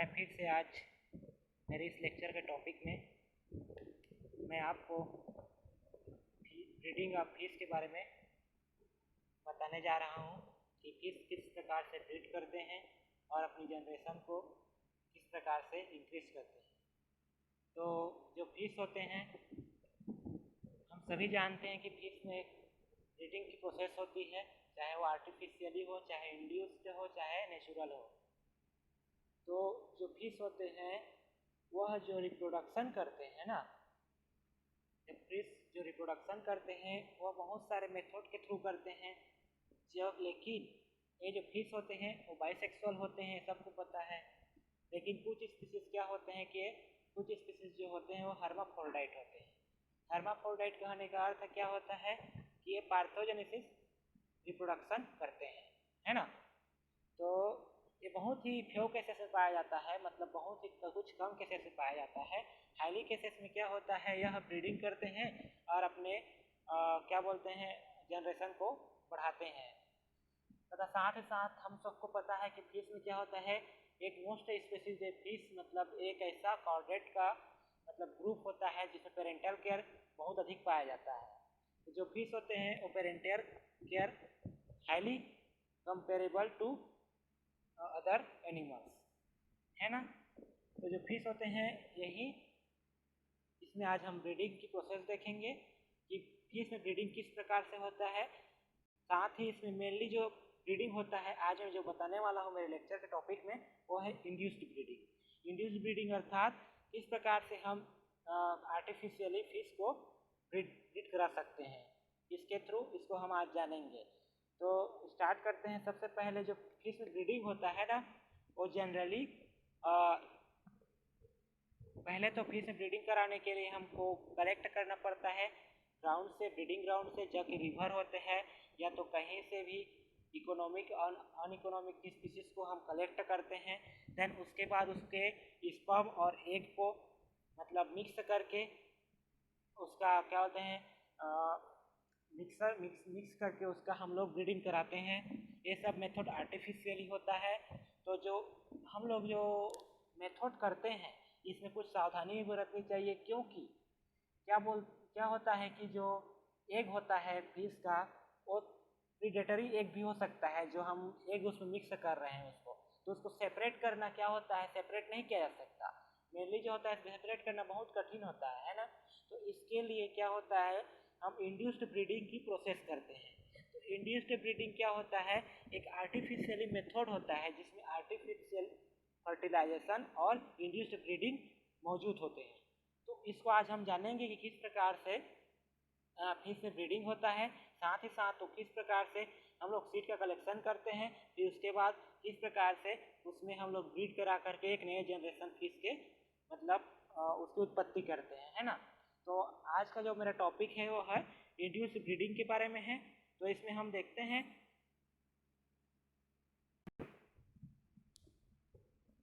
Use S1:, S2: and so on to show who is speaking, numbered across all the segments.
S1: मैं फिर से आज मेरे इस लेक्चर के टॉपिक में मैं आपको ब्रीडिंग ऑफ फिश के बारे में बताने जा रहा हूँ कि फिश किस प्रकार से ब्रीड करते हैं और अपनी जनरेशन को किस प्रकार से इंक्रीज करते हैं। तो जो फिश होते हैं, हम सभी जानते हैं कि फिश में एक ब्रीडिंग की प्रोसेस होती है, चाहे वो आर्टिफिशियली हो, चाहे इंड्यूस्ड हो, चाहे नेचुरल हो। तो जो फिश होते हैं वह जो रिप्रोडक्शन करते हैं ना, जब फिश जो रिप्रोडक्शन करते हैं वह बहुत सारे मेथड के थ्रू करते हैं। लेकिन ये जो फिश होते हैं वो बाइसेक्सुअल होते हैं, सबको पता है। लेकिन कुछ स्पीसीज क्या होते हैं कि कुछ स्पीसीज जो होते हैं वो हर्माफ्रोडाइट होते हैं। हर्माफ्रोडाइट कहने का अर्थ क्या होता है कि ये पार्थोजेनेसिस रिप्रोडक्शन करते हैं, है ना। तो ये बहुत ही फ्यू केसेस में पाया जाता है, मतलब बहुत ही कुछ कम केसेस में पाया जाता है। हाईली केसेस में क्या होता है, यह ब्रीडिंग करते हैं और अपने क्या बोलते हैं जनरेशन को बढ़ाते हैं। तथा साथ ही साथ हम सबको पता है कि फिश में क्या होता है, एक मोस्ट स्पीसीज फिश मतलब एक ऐसा कॉर्डेट का मतलब ग्रुप होता है जिसमें पेरेंटल केयर बहुत अधिक पाया जाता है। तो जो फिश होते हैं वो parental care highly comparable to other animals, है ना। तो जो फिश होते हैं यही इसमें आज हम ब्रीडिंग की प्रोसेस देखेंगे कि फिश में ब्रीडिंग किस प्रकार से होता है। साथ ही इसमें मेनली जो ब्रीडिंग होता है आज मैं जो बताने वाला हूँ मेरे लेक्चर के टॉपिक में, वो है इंड्यूस्ड ब्रीडिंग। इंड्यूस्ड ब्रीडिंग अर्थात किस प्रकार से हम आर्टिफिशियली फिश को ब्रीड करा सकते हैं, इसके थ्रू इसको हम आज जानेंगे। तो स्टार्ट करते हैं। सबसे पहले जो फिश में ब्रीडिंग होता है ना, वो जनरली पहले तो फिश में ब्रीडिंग कराने के लिए हमको कलेक्ट करना पड़ता है ग्राउंड से, ब्रीडिंग ग्राउंड से, जो कि रिवर होते हैं या तो कहीं से भी इकोनॉमिक और अनइकोनॉमिक स्पीसीज को हम कलेक्ट करते हैं। देन उसके बाद उसके स्पर्म और एग को मतलब मिक्स करके उसका क्या बोलते हैं मिक्स करके उसका हम लोग ब्रीडिंग कराते हैं। ये सब मेथड आर्टिफिशियली होता है। तो जो हम लोग जो मेथड करते हैं इसमें कुछ सावधानी भी बरतनी चाहिए, क्योंकि क्या होता है कि जो एग होता है फिश का वो प्रीडेटरी एग भी हो सकता है, जो हम एग उसमें मिक्स कर रहे हैं उसको, तो उसको सेपरेट करना क्या होता है, सेपरेट नहीं किया जा सकता। मेनली जो होता है सेपरेट करना बहुत कठिन होता है ना। तो इसके लिए क्या होता है, हम इंड्यूस्ड ब्रीडिंग की प्रोसेस करते हैं। तो इंड्यूस्ड ब्रीडिंग क्या होता है, एक आर्टिफिशियली मेथड होता है जिसमें आर्टिफिशियल फर्टिलाइजेशन और इंड्यूस्ड ब्रीडिंग मौजूद होते हैं। तो इसको आज हम जानेंगे कि किस प्रकार से फिश में ब्रीडिंग होता है। साथ ही साथ तो किस प्रकार से हम लोग सीड का कलेक्शन करते हैं, फिर उसके बाद किस प्रकार से उसमें हम लोग ब्रीड करा करके एक नए जनरेशन फिश के मतलब उसकी उत्पत्ति करते हैं, है ना। तो आज का जो मेरा टॉपिक है वो है इंड्यूस्ड ब्रीडिंग के बारे में है। तो इसमें हम देखते हैं,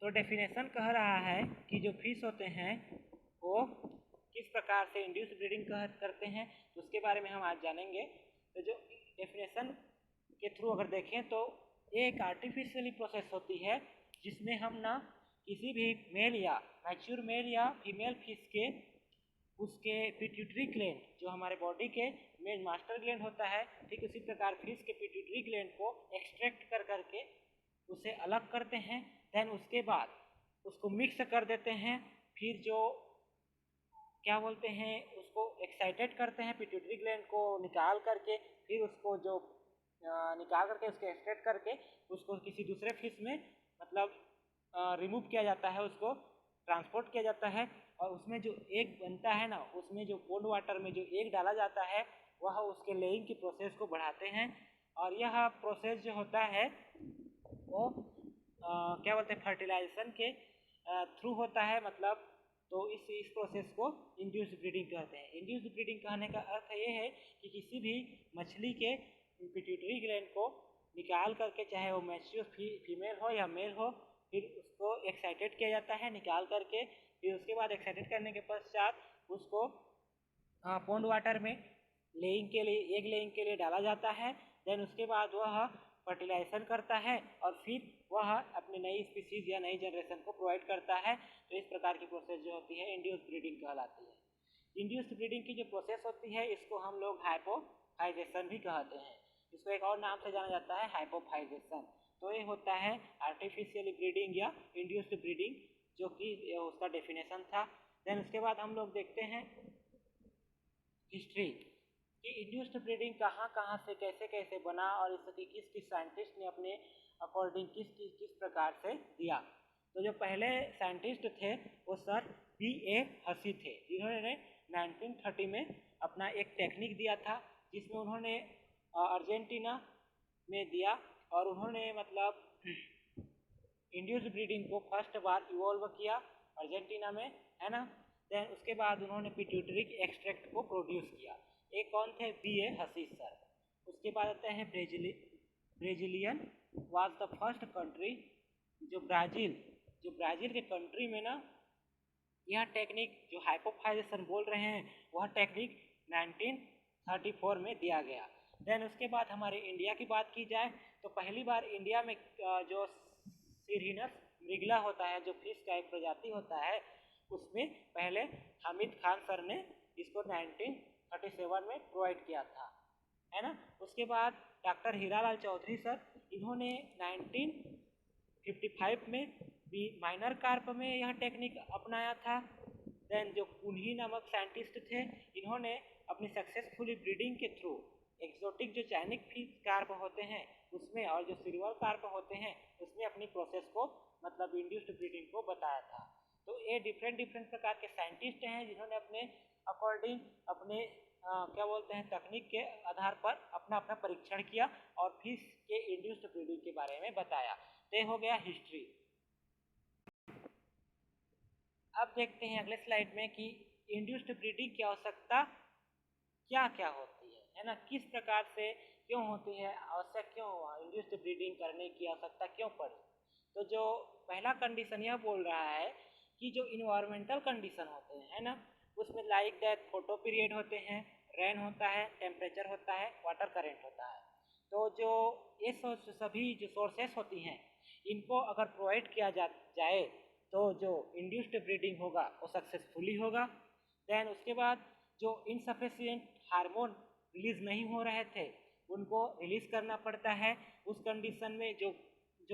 S1: तो डेफिनेशन कह रहा है कि जो फिश होते हैं वो किस प्रकार से इंड्यूस ब्रीडिंग करते हैं, तो उसके बारे में हम आज जानेंगे। तो जो डेफिनेशन के थ्रू अगर देखें तो एक आर्टिफिशियली प्रोसेस होती है जिसमें हम ना किसी भी मेल या मैच्योर मेल या फीमेल फिश के उसके पिट्यूटरी ग्लैंड जो हमारे बॉडी के मेन मास्टर ग्लैंड होता है, ठीक उसी प्रकार फिश के पिट्यूटरी ग्लैंड को एक्सट्रैक्ट कर करके उसे अलग करते हैं। देन उसके बाद उसको मिक्स कर देते हैं, फिर जो क्या बोलते हैं उसको एक्साइटेड करते हैं पिट्यूटरी ग्लैंड को निकाल करके, फिर उसको जो निकाल करके उसको एक्सट्रैक्ट करके उसको किसी दूसरे फिश में मतलब रिमूव किया जाता है, उसको ट्रांसपोर्ट किया जाता है। और उसमें जो एग बनता है ना, उसमें जो कोल्ड वाटर में जो एग डाला जाता है वह उसके लेइंग की प्रोसेस को बढ़ाते हैं। और यह प्रोसेस जो होता है वो क्या बोलते हैं फर्टिलाइजेशन के थ्रू होता है, मतलब तो इस प्रोसेस को इंड्यूस्ड ब्रीडिंग कहते हैं। इंड्यूस्ड ब्रीडिंग कहने का अर्थ ये है कि किसी भी मछली के पिट्यूटरी ग्लैंड को निकाल करके, चाहे वो मैच्योर फीमेल हो या मेल हो, फिर उसको एक्साइटेड किया जाता है निकाल करके, फिर उसके बाद एक्साइटेड करने के पश्चात उसको पॉन्ड वाटर में लेइंग के लिए एग लेइंग के लिए डाला जाता है। देन उसके बाद वह फर्टिलाइजेशन करता है और फिर वह अपनी नई स्पीसीज या नई जनरेशन को प्रोवाइड करता है। तो इस प्रकार की प्रोसेस जो होती है इंड्यूस ब्रीडिंग कहलाती है। इंड्यूस ब्रीडिंग की जो प्रोसेस होती है इसको हम लोग हाइपोफाइजेशन भी कहते हैं। इसको एक और नाम से जाना जाता है हाइपोफाइजेशन। तो ये होता है आर्टिफिशियल ब्रीडिंग या इंड्यूस्ड ब्रीडिंग, जो कि उसका डेफिनेशन था। देन उसके बाद हम लोग देखते हैं हिस्ट्री कि इंड्यूस्ड ब्रीडिंग कहाँ कहाँ से कैसे कैसे बना और इसकी किस किस साइंटिस्ट ने अपने अकॉर्डिंग किस प्रकार से दिया। तो जो पहले साइंटिस्ट थे वो सर B.A. हसी थे, जिन्होंने 1930 में अपना एक टेक्निक दिया था, जिसमें उन्होंने अर्जेंटीना में दिया और उन्होंने मतलब इंड्यूस्ड ब्रीडिंग को फर्स्ट बार इवॉल्व किया अर्जेंटीना में, है ना। देन उसके बाद उन्होंने पिट्यूटरी एक्सट्रैक्ट को प्रोड्यूस किया। एक कौन थे? B.A. हसी सर। उसके बाद आते हैं Brazilian was the first country, जो ब्राज़ील के कंट्री में ना यह टेक्निक जो हाइपोफाइजेशन बोल रहे हैं वह टेक्निक 1934 में दिया गया। देन उसके बाद हमारे इंडिया की बात की जाए तो पहली बार इंडिया में जो सिरहिनस मृगला होता है, जो फिश का एक प्रजाति होता है, उसमें पहले हामिद खान सर ने इसको 1937 में प्रोवाइड किया था, है ना। उसके बाद डॉक्टर हीरालाल चौधरी सर, इन्होंने 1955 में भी माइनर कार्प में यह टेक्निक अपनाया था। देन जो कुन्ही नामक साइंटिस्ट थे, इन्होंने अपनी सक्सेसफुली ब्रीडिंग के थ्रू एक्सोटिक जो चाइनिक फिश कार्प होते हैं उसमें और जो सिल्वर कार्प होते हैं उसमें अपनी प्रोसेस को मतलब इंड्यूस्ड ब्रीडिंग को बताया था। तो ये डिफरेंट प्रकार के साइंटिस्ट हैं जिन्होंने अपने अकॉर्डिंग अपने क्या बोलते हैं तकनीक के आधार पर अपना परीक्षण किया और फिश के इंड्यूस्ड ब्रीडिंग के बारे में बताया। तो हो गया हिस्ट्री। अब देखते हैं अगले स्लाइड में कि इंड्यूस्ड ब्रीडिंग की आवश्यकता क्या क्या होती है ना, किस प्रकार से क्यों होती है, आवश्यक क्यों हुआ, इंड्यूस्ड ब्रीडिंग करने की आवश्यकता क्यों पड़ी। तो जो पहला कंडीशन यह बोल रहा है कि जो इन्वायरमेंटल कंडीशन होते हैं, है ना, उसमें लाइक दैट फोटो पीरियड होते हैं, रेन होता है, टेम्परेचर होता है, वाटर करेंट होता है। तो जो ये सभी जो सोर्सेस होती हैं इनको अगर प्रोवाइड किया जाए तो जो इंड्यूस्ड ब्रीडिंग होगा वो सक्सेसफुली होगा। देन उसके बाद जो इनसफिशिएंट हार्मोन रिलीज नहीं हो रहे थे उनको रिलीज करना पड़ता है। उस कंडीशन में जो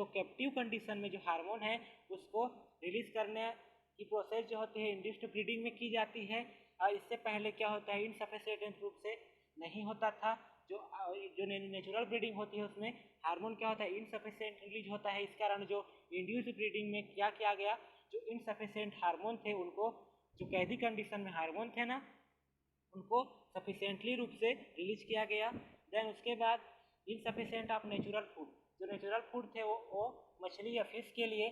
S1: कैप्टिव कंडीशन में जो हार्मोन है उसको रिलीज करने की प्रोसेस जो होती है इंड्यूस्ड ब्रीडिंग में की जाती है। और इससे पहले क्या होता है इनसफिशिएंट रूप से नहीं होता था। जो नेचुरल ब्रीडिंग होती है उसमें हार्मोन क्या होता है इनसफिशिएंट रिलीज होता है। इस कारण जो इंड्यूस्ड ब्रीडिंग में क्या किया गया, जो इनसफिशिएंट हार्मोन थे उनको, जो कैदी कंडीशन में हार्मोन थे ना, उनको सफिशिएंटली रूप से रिलीज किया गया। देन उसके बाद इनसफिशिएंट ऑफ नेचुरल फूड, जो नेचुरल फूड थे वो मछली या फिश के लिए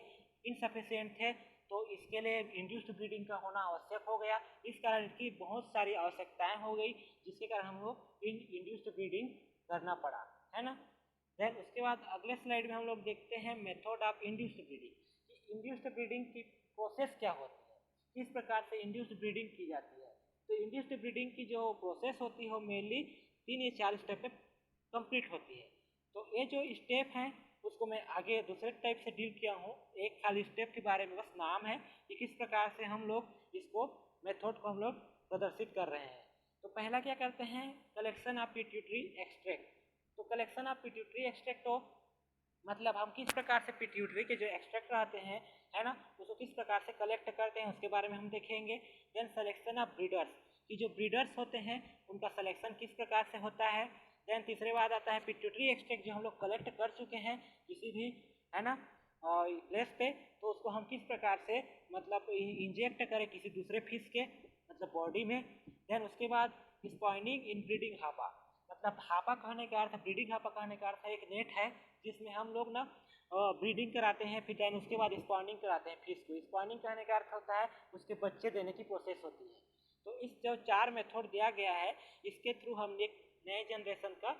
S1: इनसफिशिएंट थे, तो इसके लिए इंड्यूस्ड ब्रीडिंग का होना आवश्यक हो गया। इस कारण की बहुत सारी आवश्यकताएं हो गई जिसके कारण हम लोग इंड्यूस्ड ब्रीडिंग करना पड़ा, है ना। देन उसके बाद अगले स्लाइड में हम लोग देखते हैं method of induced breeding. Induced breeding की प्रोसेस क्या होती है, किस प्रकार से इंड्यूस्ड ब्रीडिंग की जाती है। तो इंड्यूस्ड ब्रीडिंग की जो प्रोसेस होती है वो मेनली 3 या 4 स्टेप में कंप्लीट होती है। तो ये जो स्टेप हैं उसको मैं आगे दूसरे टाइप से डील किया हूँ, एक खाली स्टेप के बारे में बस नाम है कि किस प्रकार से हम लोग इसको मेथड को हम लोग प्रदर्शित कर रहे हैं। तो पहला क्या करते हैं, कलेक्शन ऑफ पिट्यूटरी एक्सट्रैक्ट। तो कलेक्शन ऑफ पिट्यूटरी एक्सट्रैक्ट तो मतलब हम किस प्रकार से पिट्यूटरी के जो एक्सट्रैक्ट आते हैं, है ना, उसको किस प्रकार से कलेक्ट करते हैं उसके बारे में हम देखेंगे। देन सिलेक्शन ऑफ ब्रीडर्स, कि जो ब्रीडर्स होते हैं उनका सिलेक्शन किस प्रकार से होता है। देन तीसरे बाद आता है पिट्यूटरी एक्सट्रैक्ट, जो हम लोग कलेक्ट कर चुके हैं किसी भी, है ना, प्लेस पे, तो उसको हम किस प्रकार से मतलब इंजेक्ट करें किसी दूसरे फिश के मतलब बॉडी में। देन उसके बाद स्पॉइनिंग इन ब्रीडिंग हापा, मतलब हापा कहने का अर्थ, ब्रीडिंग हापा कहने का अर्थ एक नेट है जिसमें हम लोग ना ब्रीडिंग कराते हैं, फिर देन उसके बाद स्पॉइनिंग कराते हैं फिश को। स्पॉइनिंग कहने का अर्थ होता है उसके बच्चे देने की प्रोसेस होती है। तो इस जो 4 मेथड दिया गया है इसके थ्रू हम एक नए जनरेशन का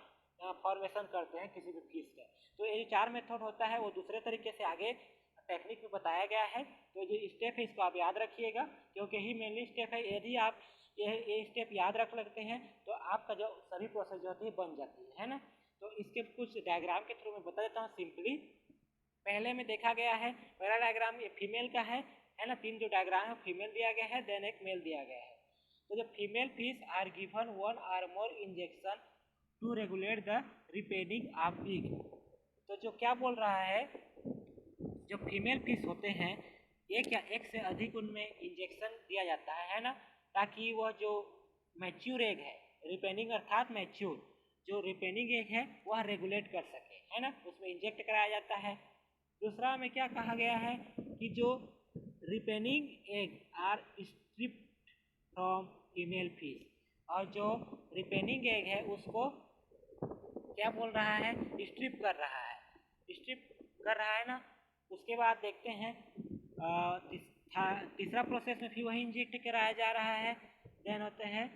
S1: फॉर्मेशन करते हैं किसी भी फिश का। तो ये 4 मेथड होता है वो दूसरे तरीके से आगे टेक्निक में बताया गया है। तो जो स्टेप है इसको आप याद रखिएगा क्योंकि ही मेनली स्टेप है। यदि आप ये स्टेप याद रख लेते हैं तो आपका जो सभी प्रोसेस जो होती है बन जाती है ना। तो इसके कुछ डायग्राम के थ्रू मैं बता देता हूँ सिंपली। पहले में देखा गया है, पहला डायग्राम ये फीमेल का है ना, 3 जो डायग्राम है फीमेल दिया गया है, देन एक मेल दिया गया है। तो जब female fish are given 1 or more injection to regulate the repairing of egg. तो जो क्या बोल रहा है, जो फीमेल फिश होते हैं एक या एक से अधिक उनमें इंजेक्शन दिया जाता है ना, ताकि वह जो मैच्योर एग है, रिपेयरिंग अर्थात मैच्योर जो रिपेयरिंग एग है वह रेगुलेट कर सके, है ना, उसमें इंजेक्ट कराया जाता है। दूसरा में क्या कहा गया है कि जो repairing egg are stripped from female fish, और जो रिपेयरिंग एग है उसको क्या बोल रहा है, स्ट्रिप कर रहा है, स्ट्रिप कर रहा है ना। उसके बाद देखते हैं तीसरा प्रोसेस में फिर वही इंजेक्ट कराया जा रहा है। देन होते हैं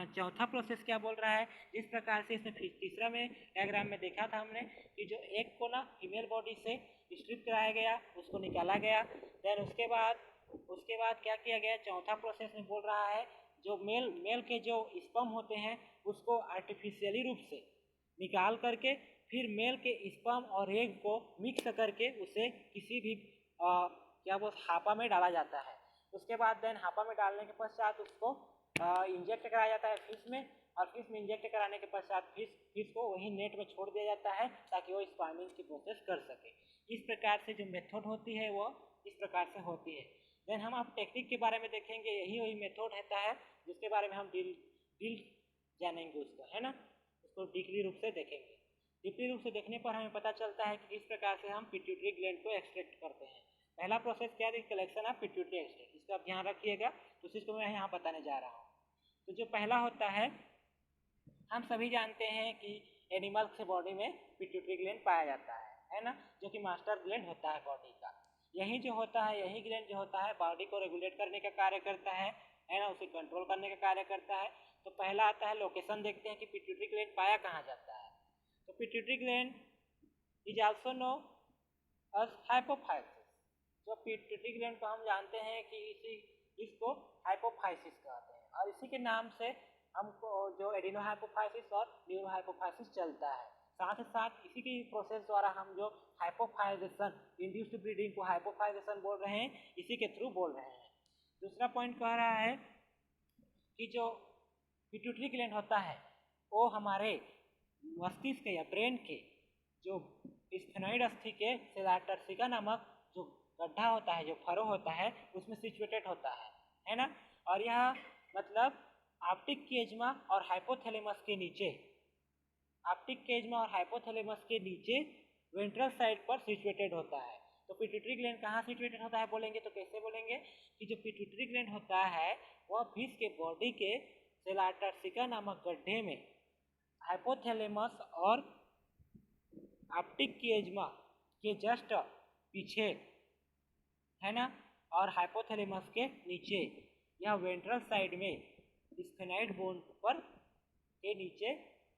S1: चौथा प्रोसेस क्या बोल रहा है, जिस प्रकार से इसमें तीसरा में डायग्राम में देखा था हमने कि जो एग को ना फीमेल बॉडी से स्ट्रिप कराया गया, उसको निकाला गया। देन उसके बाद क्या किया गया, चौथा प्रोसेस में बोल रहा है जो मेल के जो स्पर्म होते हैं उसको आर्टिफिशियली रूप से निकाल करके फिर मेल के स्पर्म और एग को मिक्स करके उसे किसी भी क्या वो हापा में डाला जाता है। उसके बाद देन हापा में डालने के पश्चात उसको इंजेक्ट कराया जाता है फिश में, और फिश में इंजेक्ट कराने के पश्चात फिश को वही नेट में छोड़ दिया जाता है ताकि वो स्पार्मिंग की प्रोसेस कर सके। इस प्रकार से जो मेथड होती है वो इस प्रकार से होती है। देन हम आप टेक्निक के बारे में देखेंगे, यही वही मेथड रहता है जिसके बारे में हम डील जानेंगे उसको, है ना, उसको डीपली रूप से देखेंगे। डीपली रूप से देखने पर हमें पता चलता है कि किस प्रकार से हम पिट्यूटरी ग्लैंड को एक्सट्रैक्ट करते हैं। पहला प्रोसेस क्या है, कलेक्शन ऑफ पिट्यूटरी एक्सट्रैक्ट, इसका आप ध्यान रखिएगा, तो इसको मैं यहाँ बताने जा रहा हूँ। तो जो पहला होता है, हम सभी जानते हैं कि एनिमल के बॉडी में पिट्यूटरी ग्लैंड पाया जाता है ना, जो कि मास्टर ग्लैंड होता है बॉडी का। यही जो होता है, यही ग्लैंड जो होता है बॉडी को रेगुलेट करने का कार्य करता है ना, उसे कंट्रोल करने का कार्य करता है। तो पहला आता है लोकेशन, देखते हैं कि पिट्यूटरी ग्लैंड पाया कहाँ जाता है। तो pituitary gland is also know as hypophysis. जो पिट्यूटरी ग्लैंड को हम जानते हैं कि इसको हाइपोफाइसिस कहते हैं, और इसी के नाम से हमको जो एडिनोहाइपोफाइसिस और न्यूरोहाइपोफाइसिस चलता है। साथ ही साथ इसी की प्रोसेस द्वारा हम जो हाइपोफाइजेशन, इंड्यूस्ड ब्रीडिंग को हाइपोफाइजेशन बोल रहे हैं, इसी के थ्रू बोल रहे हैं। दूसरा पॉइंट कह रहा है कि जो पिट्यूटरी ग्लैंड होता है वो हमारे मस्तिष्क या ब्रेन के जो स्फेनॉइड अस्थि के सेलाटर्सिका नामक जो गड्ढा होता है, जो फरो होता है, उसमें सिचुएटेड होता है ना। और यह मतलब ऑप्टिक केजमा और हाइपोथैलेमस के नीचे, ऑप्टिक केजमा और हाइपोथैलेमस के नीचे वेंट्रल साइड पर सिचुएटेड होता है। तो पिट्यूटरी ग्लैंड कहाँ सिचुएटेड होता है बोलेंगे तो कैसे बोलेंगे कि जो पिट्यूटरी ग्लैंड होता है वह फिश के बॉडी के सेलाटर्सिका नामक गड्ढे में हाइपोथैलेमस और ऑप्टिक केजमा के जस्ट पीछे, है ना, और हाइपोथैलेमस के नीचे या वेंट्रल साइड में स्फेनॉइड बोन पर के नीचे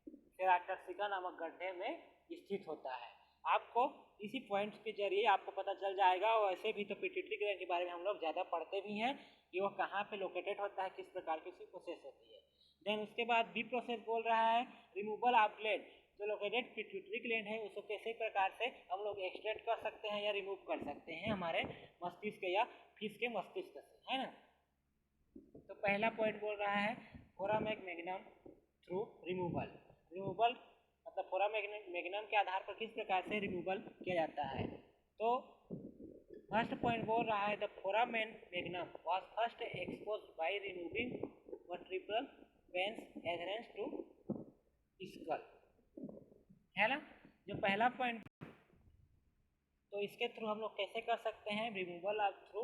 S1: सेलाटर्सिका नामक गड्ढे में स्थित होता है। आपको इसी पॉइंट्स के जरिए आपको पता चल जाएगा। वैसे भी तो पिट्यूटरी ग्लैंड के बारे में हम लोग ज़्यादा पढ़ते भी हैं कि वो कहाँ पे लोकेटेड होता है, किस प्रकार की उसकी प्रोसेस होती है। देन उसके बाद बी प्रोसेस बोल रहा है रिमूवल ऑफ ग्लैंड। जो लोकेटेड पिट्यूटरी ग्लैंड है उसको कैसे प्रकार से हम लोग एक्सट्रैक्ट कर सकते हैं या रिमूव कर सकते हैं हमारे मस्तिष्क या फिश के मस्तिष्क से, है ना। तो पहला पॉइंट बोल रहा है foramen magnum through removal. Removal मतलब फोरामेन मैग्नम के आधार पर किस प्रकार से रिमूवल किया जाता है। तो फर्स्ट पॉइंट बोल रहा है the foramen magnum was first exposed by removing vertebral veins adherence to skull, है ना। जो पहला पॉइंट, तो इसके थ्रू हम लोग कैसे कर सकते हैं removal of through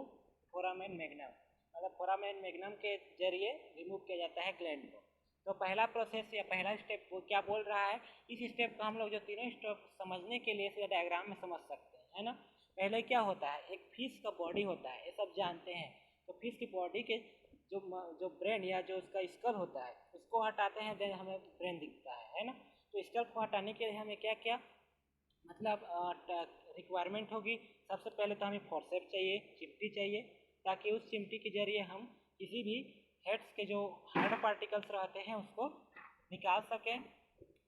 S1: foramen magnum, मतलब फोरामेन मैग्नम के जरिए रिमूव किया जाता है ग्लैंड को। तो पहला प्रोसेस या पहला स्टेप वो क्या बोल रहा है, इस स्टेप को हम लोग जो तीनों स्टेप समझने के लिए इसे डायग्राम में समझ सकते हैं, है ना। पहले क्या होता है, एक फिश का बॉडी होता है, ये सब जानते हैं। तो फिश की बॉडी के जो ब्रेन या जो उसका स्कल होता है उसको हटाते हैं, देन हमें ब्रेन दिखता है ना। तो स्कल को हटाने के लिए हमें क्या क्या मतलब रिक्वायरमेंट होगी। सबसे पहले तो हमें फोर्सेप चाहिए, चिमटी चाहिए, ताकि उस चिमटी के जरिए हम किसी भी हेड्स के जो हार्ड पार्टिकल्स रहते हैं उसको निकाल सकें।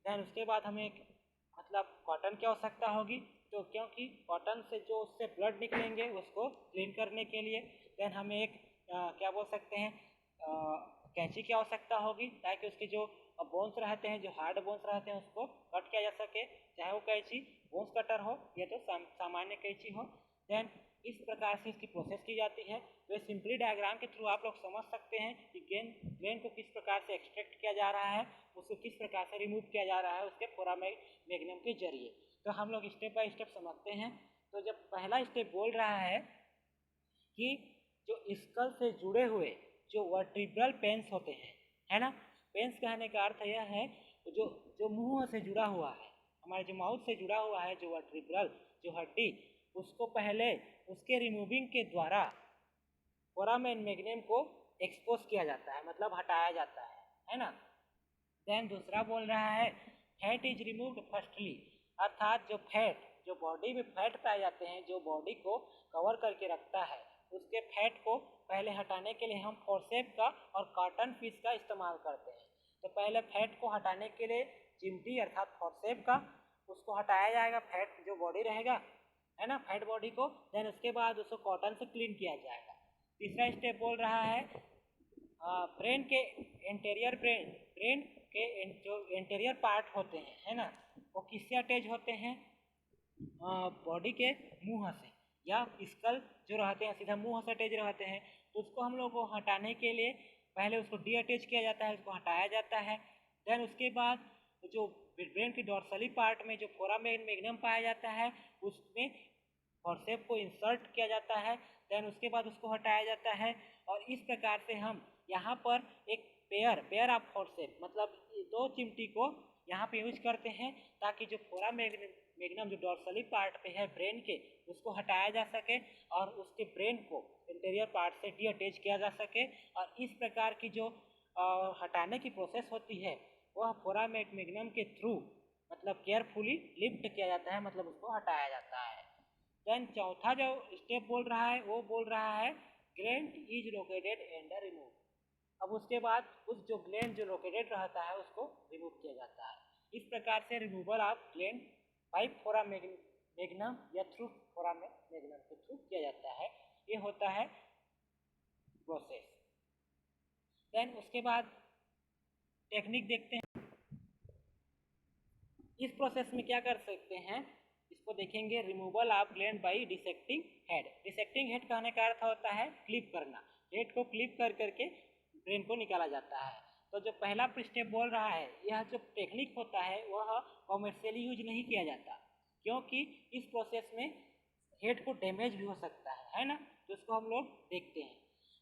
S1: देन उसके बाद हमें मतलब कॉटन की आवश्यकता होगी, तो क्योंकि कॉटन से जो उससे ब्लड निकलेंगे उसको क्लीन करने के लिए देन हमें एक क्या बोल सकते हैं कैंची की आवश्यकता होगी, ताकि उसके जो बोन्स रहते हैं, जो हार्ड बोन्स रहते हैं, उसको कट किया जा सके, चाहे वो कैंची बोन्स कटर हो या तो सामान्य कैंची हो। देन इस प्रकार से इसकी प्रोसेस की जाती है। तो सिंपली डायग्राम के थ्रू आप लोग समझ सकते हैं कि ग्रेन को किस प्रकार से एक्सट्रैक्ट किया जा रहा है, उसको किस प्रकार से रिमूव किया जा रहा है उसके फोरामेग्नम के जरिए। तो हम लोग स्टेप बाय स्टेप समझते हैं। तो जब पहला स्टेप बोल रहा है कि जो स्कल से जुड़े हुए जो वर्टिब्रल पेन्स होते हैं, है ना, पेन्स कहने का अर्थ यह है जो जो मुंह से जुड़ा हुआ है, हमारे जो माउथ से जुड़ा हुआ है, जो वर्टिब्रल जो हड्डी, उसको पहले उसके रिमूविंग के द्वारा फोरामेग्नम को एक्सपोज किया जाता है, मतलब हटाया जाता है ना। देन दूसरा बोल रहा है फैट इज रिमूव्ड फर्स्टली, अर्थात जो फैट जो बॉडी में फैट पाए जाते हैं, जो बॉडी को कवर करके रखता है, उसके फैट को पहले हटाने के लिए हम फोर्सेप का और कॉटन फिश का इस्तेमाल करते हैं। तो पहले फैट को हटाने के लिए चिमटी अर्थात फोर्सेप का उसको हटाया जाएगा, फैट जो बॉडी रहेगा, है ना, फैट बॉडी को। देन उसके बाद उसको कॉटन से क्लीन किया जाएगा। तीसरा स्टेप बोल रहा है ब्रेन के इंटीरियर ब्रेन के जो इंटीरियर पार्ट होते हैं, है ना, वो किससे अटैच होते हैं, बॉडी के मुंह से, या स्कल जो रहते हैं सीधा मुंह से अटैच रहते हैं। तो उसको हम लोग को हटाने के लिए पहले उसको डी अटैच किया जाता है, उसको हटाया जाता है। देन उसके बाद जो ब्रेन की डॉर्सली पार्ट में जो फोरामेग्नम पाया जाता है, उसमें फोर्सेप को इंसर्ट किया जाता है। देन उसके बाद उसको हटाया जाता है। और इस प्रकार से हम यहाँ पर एक पेयर ऑफ फोर्सेप, मतलब दो चिमटी को यहाँ पे यूज करते हैं, ताकि जो फोरामेग्नम जो डॉर्सली पार्ट पे है ब्रेन के, उसको हटाया जा सके और उसके ब्रेन को इंटीरियर पार्ट से डी अटैच किया जा सके। और इस प्रकार की जो हटाने की प्रोसेस होती है वह फोरामेग्नम के थ्रू मतलब केयरफुली लिफ्ट किया जाता है, मतलब उसको हटाया जाता है। देन चौथा जो स्टेप बोल रहा है वो बोल रहा है gland is located and remove. अब उसके बाद उस जो ग्लैंड जो लोकेटेड रहता है उसको रिमूव किया जाता है। इस प्रकार से रिमूवल ऑफ ग्लैंड बाय फोरामेग्नम या थ्रू फोरामेग्नम के थ्रू किया जाता है। ये होता है प्रोसेस। देन उसके बाद टेक्निक देखते हैं। इस प्रोसेस में क्या कर सकते हैं, इसको देखेंगे removal of gland by dissecting head. Dissecting head कहने का अर्थ होता है क्लिप करना, हेड को क्लिप कर करके ब्रेन को निकाला जाता है। तो जो पहला स्टेप बोल रहा है, यह जो टेक्निक होता है वह कॉमर्शियली यूज नहीं किया जाता, क्योंकि इस प्रोसेस में हेड को डैमेज भी हो सकता है ना, तो उसको हम लोग देखते हैं।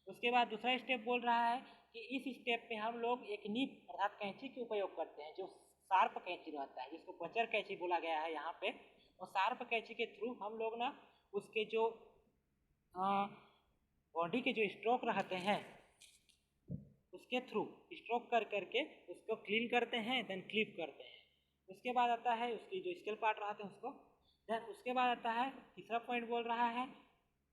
S1: उसके बाद दूसरा स्टेप बोल रहा है कि इस स्टेप में हम लोग एक नीब अर्थात कैंची का उपयोग करते हैं, जो शार्प कैंची रहता है, जिसको बचर कैंची बोला गया है यहाँ पे। और शार्प कैंची के थ्रू हम लोग ना उसके जो बॉडी के जो स्ट्रोक रहते हैं उसके थ्रू स्ट्रोक कर करके उसको क्लीन करते हैं, देन क्लिप करते हैं। उसके बाद आता है उसकी जो स्केल पार्ट रहते हैं उसको। देन उसके बाद आता है तीसरा पॉइंट बोल रहा है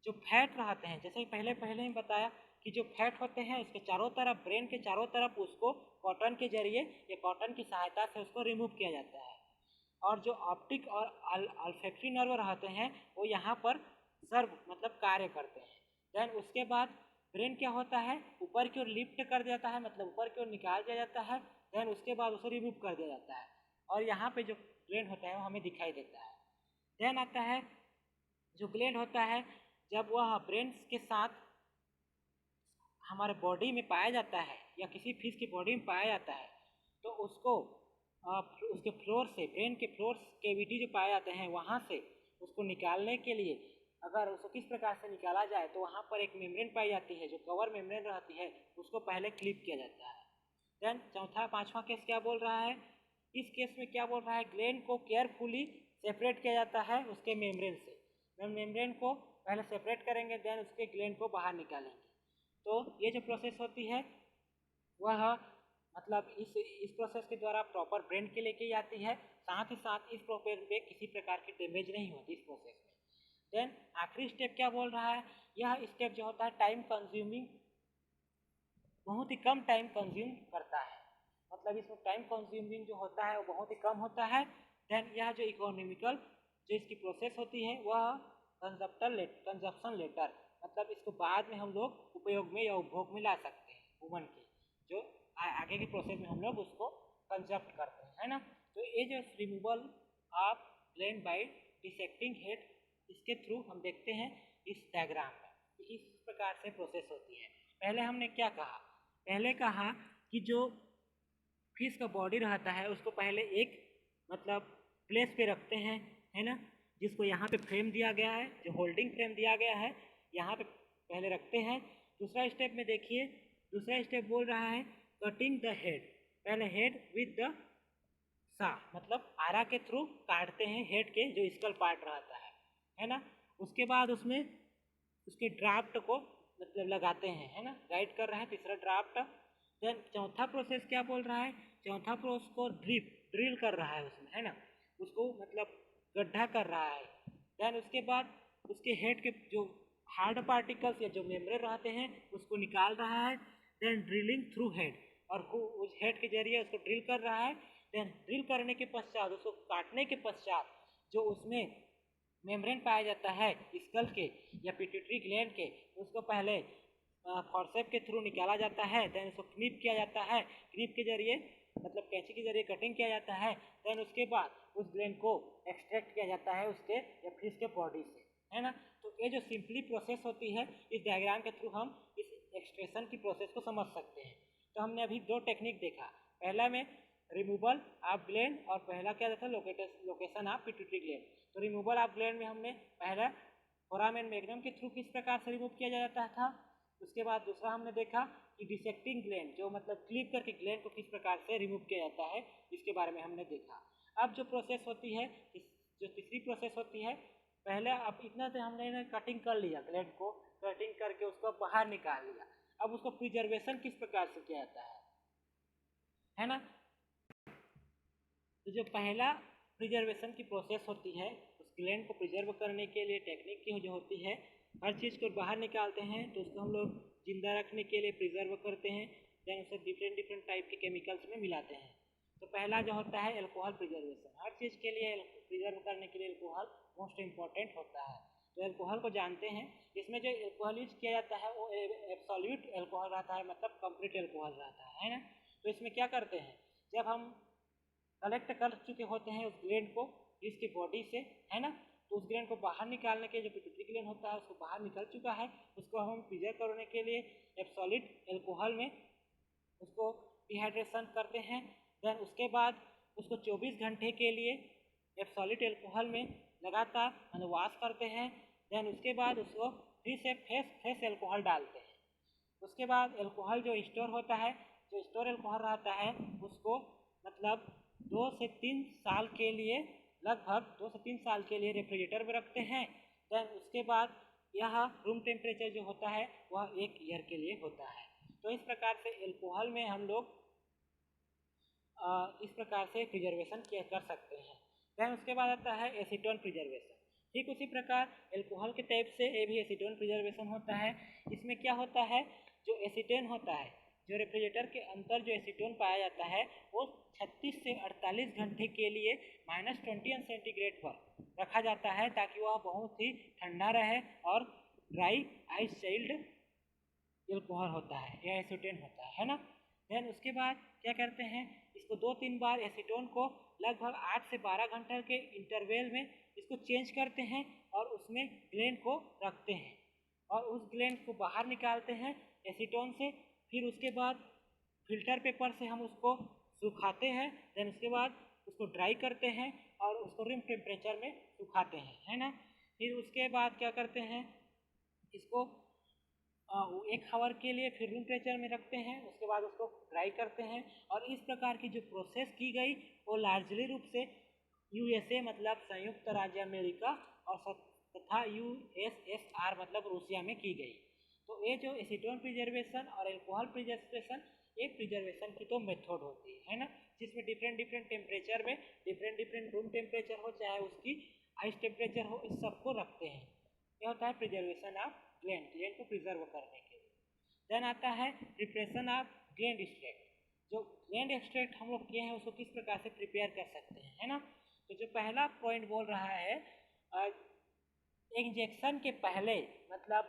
S1: जो फैट रहते हैं, जैसे पहले ही बताया कि जो फैट होते हैं उसके चारों तरफ, ब्रेन के चारों तरफ उसको कॉटन के जरिए या कॉटन की सहायता से उसको रिमूव किया जाता है। और जो ऑप्टिक और अल्फैक्टरी नर्व रहते हैं वो यहाँ पर सर्व मतलब कार्य करते हैं। देन उसके बाद ब्रेन क्या होता है ऊपर की ओर लिफ्ट कर दिया जाता है, मतलब ऊपर की ओर निकाल दिया जाता है। देन उसके बाद उसे रिमूव कर दिया जाता है और यहाँ पे जो ग्लैंड होता है वो हमें दिखाई देता है। देन आता है जो ग्लैंड होता है जब वह ब्रेन के साथ हमारे बॉडी में पाया जाता है या किसी फिश की बॉडी में पाया जाता है, तो उसको उसके फ्लोर से, ब्रेन के फ्लोर कैविटी जो पाए जाते हैं वहाँ से उसको निकालने के लिए अगर उसको किस प्रकार से निकाला जाए, तो वहाँ पर एक मेम्ब्रेन पाई जाती है जो कवर मेम्ब्रेन रहती है, उसको पहले क्लिप किया जाता है। देन पांचवा केस क्या बोल रहा है, इस केस में क्या बोल रहा है ग्लैंड को केयरफुली सेपरेट किया जाता है उसके मेम्ब्रेन से। मेम्ब्रेन को पहले सेपरेट करेंगे, देन उसके ग्लैंड को बाहर निकालेंगे। तो ये जो प्रोसेस होती है वह मतलब इस प्रोसेस के द्वारा प्रॉपर ब्रेन के लेके जाती है, साथ ही साथ इस प्रोसेस में किसी प्रकार की डैमेज नहीं होती इस प्रोसेस में। देन आखिरी स्टेप क्या बोल रहा है, यह स्टेप जो होता है टाइम कंज्यूमिंग, बहुत ही कम टाइम कंज्यूम करता है, मतलब मतलब इसमें टाइम कंज्यूमिंग जो होता है वो बहुत ही कम होता है। देन यह जो इकोनॉमिकल जो इसकी प्रोसेस होती है वह कंजप्शन लेटर, मतलब इसको बाद में हम लोग उपयोग में या उपभोग में ला सकते हैं वुमन की, जो आगे की प्रोसेस में हम लोग उसको कंजप्ट करते हैं, है ना। तो ये जो removal of gland by dissecting head, इसके थ्रू हम देखते हैं इस डायग्राम में इस प्रकार से प्रोसेस होती है। पहले हमने क्या कहा, पहले कहा कि जो फिश का बॉडी रहता है उसको पहले एक मतलब प्लेस पे रखते हैं, है ना, जिसको यहाँ पे फ्रेम दिया गया है, जो होल्डिंग फ्रेम दिया गया है यहाँ पे पहले रखते हैं। दूसरा स्टेप में देखिए, दूसरा स्टेप बोल रहा है कटिंग द हेड, पहले हेड विद द सा, मतलब आरा के थ्रू काटते हैं हेड के जो स्कल पार्ट रहता है ना। उसके बाद उसमें उसके ड्राफ्ट को मतलब लगाते हैं, है ना, गाइड कर रहा है तीसरा ड्राफ्ट। देन चौथा प्रोसेस क्या बोल रहा है, चौथा प्रोसेस को ड्रिल कर रहा है उसमें, है ना, उसको मतलब गड्ढा कर रहा है। देन उसके बाद उसके हेड के जो हार्ड पार्टिकल्स या जो मेम्ब्रेन रहते हैं उसको निकाल रहा है। देन ड्रिलिंग थ्रू हेड, और उस हेड के जरिए उसको ड्रिल कर रहा है। देन ड्रिल करने के पश्चात उसको काटने के पश्चात जो उसमें मेम्ब्रेन पाया जाता है स्कल के या पिट्यूटरी ग्लैंड के, उसको पहले फॉर्सेप के थ्रू निकाला जाता है। देन उसको क्निप किया जाता है, क्निप के जरिए मतलब कैंची के जरिए कटिंग किया जाता है। देन उसके बाद उस ग्लैंड को एक्सट्रैक्ट किया जाता है उसके या फिश के बॉडी से, है ना। तो ये जो सिंपली प्रोसेस होती है इस डायग्राम के थ्रू हम इस एक्सट्रैक्शन की प्रोसेस को समझ सकते हैं। तो हमने अभी दो टेक्निक देखा, पहला में रिमूवल ऑफ ग्लैंड और पहला क्या था लोकेशन ऑफ पिट्यूटरी ग्लैंड। तो रिमूवल ऑफ ग्लैंड में हमने पहला फोरामेन मैग्नम के थ्रू किस प्रकार से रिमूव किया जाता था, उसके बाद दूसरा हमने देखा कि डिसेक्टिंग ग्लैंड जो मतलब क्लिप करके ग्लैंड को किस प्रकार से रिमूव किया जाता है, इसके बारे में हमने देखा। अब जो प्रोसेस होती है जो तीसरी प्रोसेस होती है, पहले अब इतना से हमने कटिंग कर लिया, ग्लैंड को कटिंग करके उसको बाहर निकाल लिया। अब उसको प्रिजर्वेशन किस प्रकार से किया जाता है ना। तो जो पहला प्रिजर्वेशन की प्रोसेस होती है उस ग्लैंड को प्रिजर्व करने के लिए टेक्निक की जो होती है, हर चीज़ को बाहर निकालते हैं तो उसको हम लोग जिंदा रखने के लिए प्रिजर्व करते हैं। देन उसे डिफरेंट टाइप के केमिकल्स में मिलाते हैं। तो पहला जो होता है एल्कोहल प्रिजर्वेशन, हर चीज़ के लिए प्रिजर्व करने के लिए एल्कोहल मोस्ट इम्पॉर्टेंट होता है। तो एल्कोहल को जानते हैं, इसमें जो एल्कोहल यूज किया जाता है वो एब्सोल्यूट एल्कोहल रहता है, मतलब कंप्लीट एल्कोहल रहता है ना। तो इसमें क्या करते हैं, जब हम कलेक्ट कर चुके होते हैं उस ग्लैंड को इसकी बॉडी से, है ना, तो उस ग्लैंड को बाहर निकालने के जो पिट्यूटरी ग्लैंड होता है उसको बाहर निकल चुका है, उसको हम प्रिजर्व करने के लिए एब्सोल्यूट एल्कोहल में उसको डिहाइड्रेशन करते हैं। देन उसके बाद उसको 24 घंटे के लिए एब्सोल्यूट एल्कोहल में लगातार वॉश करते हैं। देन उसके बाद उसको फिर से फ्रेश एल्कोहल डालते हैं। उसके बाद एल्कोहल जो स्टोर होता है, जो स्टोर एल्कोहल रहता है उसको मतलब 2 से 3 साल के लिए, लगभग 2 से 3 साल के लिए रेफ्रिजरेटर में रखते हैं। देन उसके बाद यह रूम टेम्परेचर जो होता है वह 1 ईयर के लिए होता है। तो इस प्रकार से एल्कोहल में हम लोग इस प्रकार से प्रिजर्वेशन कर सकते हैं। देन उसके बाद आता है एसीटोन प्रिजर्वेशन। ठीक उसी प्रकार एल्कोहल के टाइप से ये भी एसीटोन प्रिजर्वेशन होता है। इसमें क्या होता है, जो एसीटोन होता है, जो रेफ्रिजरेटर के अंदर जो एसीटोन पाया जाता है वो 36 से 48 घंटे के लिए -20 सेंटीग्रेड पर रखा जाता है ताकि वह बहुत ही ठंडा रहे और ड्राई आइस चाइल्ड एल्कोहल होता है या एसीटोन होता है ना। देन उसके बाद क्या करते हैं, इसको 2-3 बार एसीटोन को लगभग 8 से 12 घंटे के इंटरवल में इसको चेंज करते हैं और उसमें ग्लैंड को रखते हैं और उस ग्लैंड को बाहर निकालते हैं एसीटोन से। फिर उसके बाद फिल्टर पेपर से हम उसको सुखाते हैं। देन उसके बाद उसको ड्राई करते हैं और उसको रूम टेम्परेचर में सुखाते हैं, है ना। फिर उसके बाद क्या करते हैं, इसको 1 आवर के लिए फिर रूम टेम्परेचर में रखते हैं, उसके बाद उसको ड्राई करते हैं। और इस प्रकार की जो प्रोसेस की गई वो लार्जली रूप से यूएसए मतलब संयुक्त राज्य अमेरिका और तथा यूएसएसआर मतलब रूसिया में की गई। तो ये जो एसीटोन प्रिजर्वेशन और एल्कोहल प्रिजर्वेशन, ये प्रिजर्वेशन की तो मेथड होती है ना, जिसमें डिफरेंट टेम्परेचर में डिफरेंट रूम टेम्परेचर हो चाहे उसकी आइस टेम्परेचर हो, इस सबको रखते हैं। यह होता है प्रिजर्वेशन ऑफ ग्लैंड को प्रिजर्व करने के लिए। देन आता है रिप्रेशन ऑफ ग्लैंड स्टेट। जो ग्लैंड एक्सट्रैक्ट हम लोग किए हैं उसको किस प्रकार से प्रिपेयर कर सकते हैं, है ना। तो जो पहला पॉइंट बोल रहा है, इंजेक्शन के पहले मतलब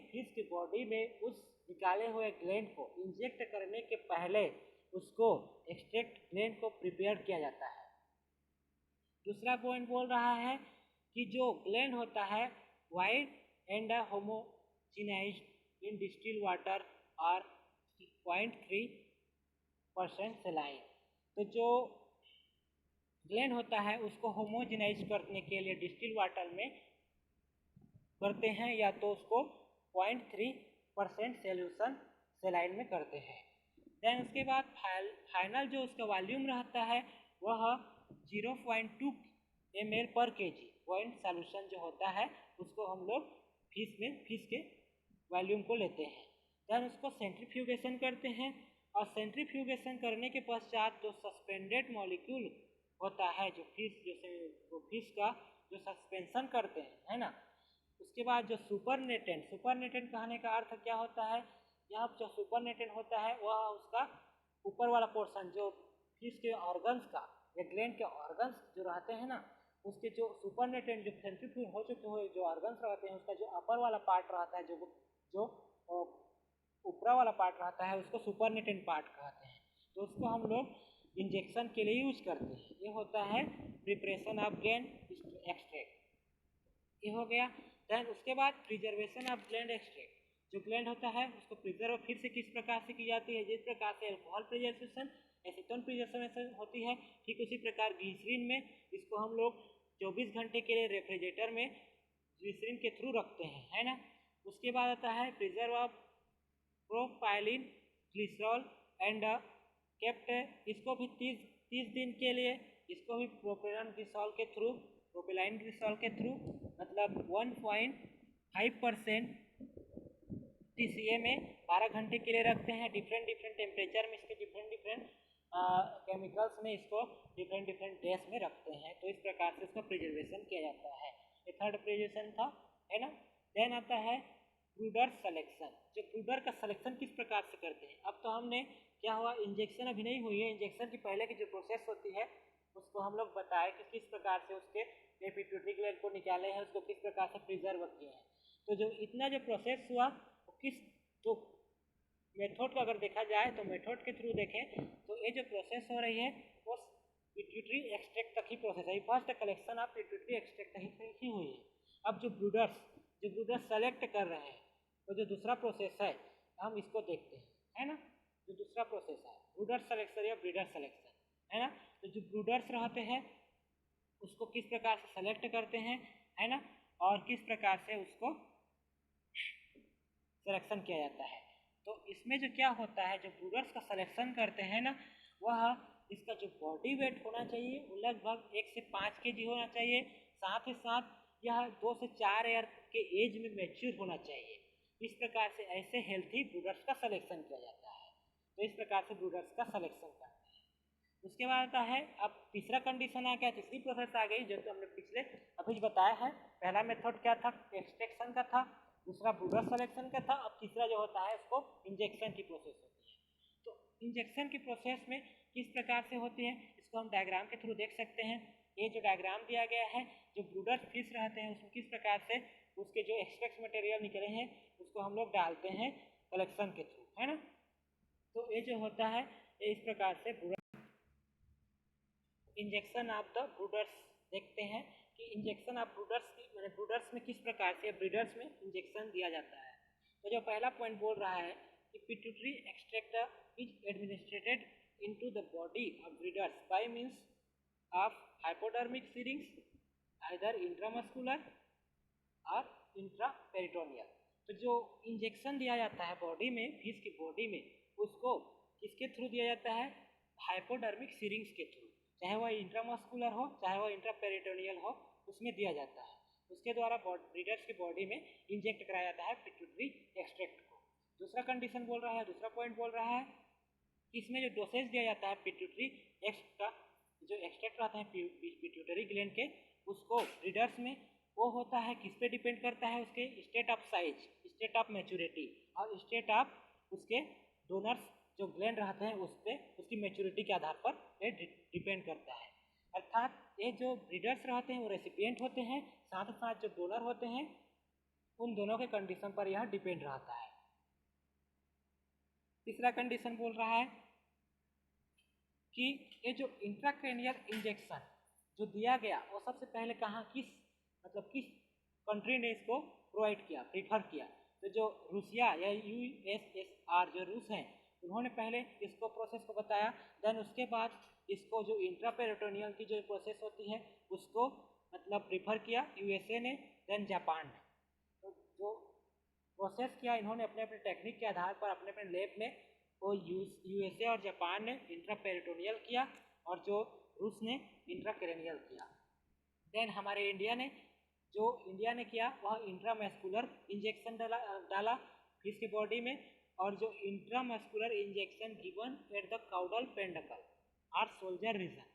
S1: फिश की बॉडी में उस निकाले हुए ग्लैंड को इंजेक्ट करने के पहले उसको एक्सट्रैक्ट ग्लैंड को प्रिपेयर किया जाता है। दूसरा पॉइंट बोल रहा है कि जो ग्लैंड होता है white and homogenised in distil water और 0.3% सेलाइन। तो जो ग्लैंड होता है उसको होमोजेनाइज करने के लिए डिस्टिल वाटर में करते हैं या तो उसको 0.3% सोल्यूशन सेलाइन में करते हैं। देन उसके बाद फाइनल जो उसका वॉल्यूम रहता है वह 0.2 ml पर केजी पॉइंट सॉल्यूशन जो होता है उसको हम लोग फिश के वॉल्यूम को लेते हैं। देन उसको सेंट्रीफ्यूगेशन करते हैं और सेंट्रीफ्यूगेशन करने के पश्चात जो सस्पेंडेड मॉलिक्यूल होता है जो फिश का जो सस्पेंशन करते हैं, है ना। उसके बाद जो सुपरनेटेंट कहने का अर्थ क्या होता है, यहाँ जो सुपरनेटेंट होता है वह उसका ऊपर वाला पोर्शन जो फिश के ऑर्गन्स का या ग्लैंड के ऑर्गन्स जो रहते हैं ना, उसके जो सुपरनेटेंट जो सेंट्रीफ्यूज हो चुके हुए जो ऑर्गन्स रहते हैं उसका जो अपर वाला पार्ट रहता है जो ऊपरा वाला पार्ट रहता है उसको सुपरनेटेंट पार्ट कहते हैं। तो उसको हम लोग इंजेक्शन के लिए यूज करते हैं। ये होता है प्रिपरेशन ऑफ ग्लैंड एक्सट्रैक्ट, ये हो गया। देन उसके बाद प्रिजर्वेशन ऑफ ग्लैंड एक्सट्रैक्ट, जो ग्लैंड होता है उसको प्रिजर्व फिर से किस प्रकार से की जाती है, जिस प्रकार से अल्कोहल प्रिजर्वेशन एसीटोन प्रिजर्वेशन होती है, ठीक उसी प्रकार ग्लिसरीन में इसको हम लोग 24 घंटे के लिए रेफ्रिजरेटर में ग्लिसरीन के थ्रू रखते हैं, है ना। उसके बाद आता है preserve of propylene glycerol and kept, इसको भी 30 दिन के लिए इसको भी प्रोपेलाइन ग्लिसरॉल के थ्रू मतलब 1.5% TCA में 12 घंटे के लिए रखते हैं। डिफरेंट टेम्परेचर में इसके डिफरेंट केमिकल्स में इसको डिफरेंट डेज में रखते हैं। तो इस प्रकार से इसका प्रिजर्वेशन किया जाता है। ये थर्ड प्रिजर्वेशन था, है ना। देन आता है ब्रूडर सिलेक्शन, जो ब्रूडर का सिलेक्शन किस प्रकार से करते हैं। अब तो हमने क्या हुआ, इंजेक्शन अभी नहीं हुई है, इंजेक्शन की पहले की जो प्रोसेस होती है उसको हम लोग बताए कि किस प्रकार से उसके पिट्यूटरी ग्लैंड को निकाले हैं, उसको किस प्रकार से प्रिजर्व किए हैं। तो जो इतना जो प्रोसेस हुआ किस तो मेथड का अगर देखा जाए तो मेथड के थ्रू देखें तो ये जो प्रोसेस हो रही है वो पिट्यूटरी एक्सट्रैक्ट तक ही प्रोसेस है। First collection of pituitary extract ही हुई है। अब जो ब्रूडर्स सेलेक्ट कर रहे हैं तो जो दूसरा प्रोसेस है हम इसको देखते हैं, है ना। जो दूसरा प्रोसेस है ब्रूडर सेलेक्शन या ब्रीडर सेलेक्शन, है ना। तो जो ब्रूडर्स रहते हैं उसको किस प्रकार से सेलेक्ट करते हैं, है ना, और किस प्रकार से उसको सिलेक्शन किया जाता है। तो इसमें जो क्या होता है, जो ब्रूडर्स का सिलेक्शन करते हैं ना, वह इसका जो बॉडी वेट होना चाहिए वो लगभग 1 से 5 kg होना चाहिए। साथ ही साथ यह 2 से 4 ईयर के एज में मैच्योर होना चाहिए। इस प्रकार से ऐसे हेल्थी ब्रूडर्स का सिलेक्शन किया जाता है। तो इस प्रकार से ब्रूडर्स का सिलेक्शन करते हैं। उसके बाद आता है अब तीसरा कंडीशन आ गया, तीसरी प्रोसेस आ गई जो तो हमने पिछले अभी बताया है। पहला मेथड क्या था, एक्सट्रैक्शन का था, दूसरा ब्रूडर सिलेक्शन का था, अब तीसरा जो होता है उसको इंजेक्शन की प्रोसेस होती है। तो इंजेक्शन की प्रोसेस में किस प्रकार से होती है इसको हम डायग्राम के थ्रू देख सकते हैं। ये जो डायग्राम दिया गया है, जो ब्रूडर फिश रहते हैं उसमें किस प्रकार से उसके जो एक्सट्रैक्ट मटेरियल निकले हैं उसको हम लोग डालते हैं कलेक्शन के थ्रू, है ना। तो ये जो होता है ये इस प्रकार से इंजेक्शन ऑफ द ब्रूडर्स देखते हैं कि इंजेक्शन ऑफ ब्रूडर्स में किस प्रकार से ब्रीडर्स में इंजेक्शन दिया जाता है। तो जो पहला पॉइंट बोल रहा है कि pituitary extract is administrated into the body of breeders by means of hypodermic सीरिंग्स either intramuscular और इंट्रापेरिटोनियल। तो जो इंजेक्शन दिया जाता है बॉडी में, फिश की बॉडी में, उसको किसके थ्रू दिया जाता है, हाइपोडर्मिक सीरिंग्स के थ्रू, चाहे वह इंट्रामस्कुलर हो चाहे वह इंट्रापेरिटोनियल हो, उसमें दिया जाता है। उसके द्वारा ब्रीडर्स की बॉडी में इंजेक्ट कराया जाता है पिट्यूटरी एक्सट्रैक्ट को। दूसरा कंडीशन बोल रहा है, दूसरा पॉइंट बोल रहा है कि इसमें जो डोसेज दिया जाता है पिट्यूटरी एक्स का जो एक्सट्रैक्ट रहते हैं पिट्यूटरी ग्लैंड के, उसको ब्रीडर्स में वो होता है किस पे डिपेंड करता है, उसके state of size, state of maturity और स्टेट ऑफ उसके डोनर्स जो ग्लैंड रहते हैं उस पर उसकी मैच्योरिटी के आधार पर ये डिपेंड करता है। अर्थात ये जो ब्रीडर्स रहते हैं वो रेसिपिएंट होते हैं, साथ ही साथ जो डोनर होते हैं उन दोनों के कंडीशन पर यह डिपेंड रहता है। तीसरा कंडीशन बोल रहा है कि ये जो इंट्राक्रेनियल इंजेक्शन जो दिया गया वो सबसे पहले कहाँ किस कंट्री ने इसको प्रोवाइड किया, प्रीफर किया। तो जो रूसिया या यूएसएसआर जो रूस हैं उन्होंने पहले इसको प्रोसेस को बताया, देन उसके बाद इसको जो इंट्रापेरिटोनियल की जो प्रोसेस होती है उसको मतलब प्रीफर किया यूएसए ने, देन जापान ने। तो जो प्रोसेस किया इन्होंने अपने अपने टेक्निक के आधार पर अपने अपने लैब में, वो यूएसए और जापान ने इंट्रापेरिटोनियल किया और जो रूस ने इंट्राक्रेनियल किया। देन हमारे इंडिया ने किया वह इंट्रामस्कुलर इंजेक्शन डाला फिश की बॉडी में, और जो intramuscular injection given at the caudal peduncle और shoulder region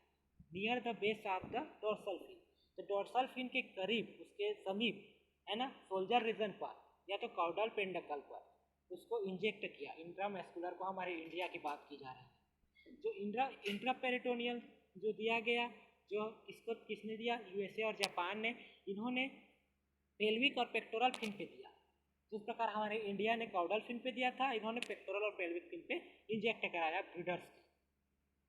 S1: near the base of the dorsal fin. तो डोर्सल फिन के करीब, उसके समीप है ना, सोल्जर रीजन पर या तो काउडल पेंडकल पर उसको इंजेक्ट किया। इंट्रामस्कुलर को हमारे इंडिया की बात की जा रही है। जो इंट्रापेरिटोनियल जो दिया गया, जो इसको किसने दिया, यूएसए और जापान ने। इन्होंने पेल्विक और पेक्टोरल फिन पे दिया। जिस प्रकार हमारे इंडिया ने काउडल फिन पे दिया था, इन्होंने पेक्टोरल और पेल्विक फिन पे इंजेक्ट कराया ब्रीडर्स की।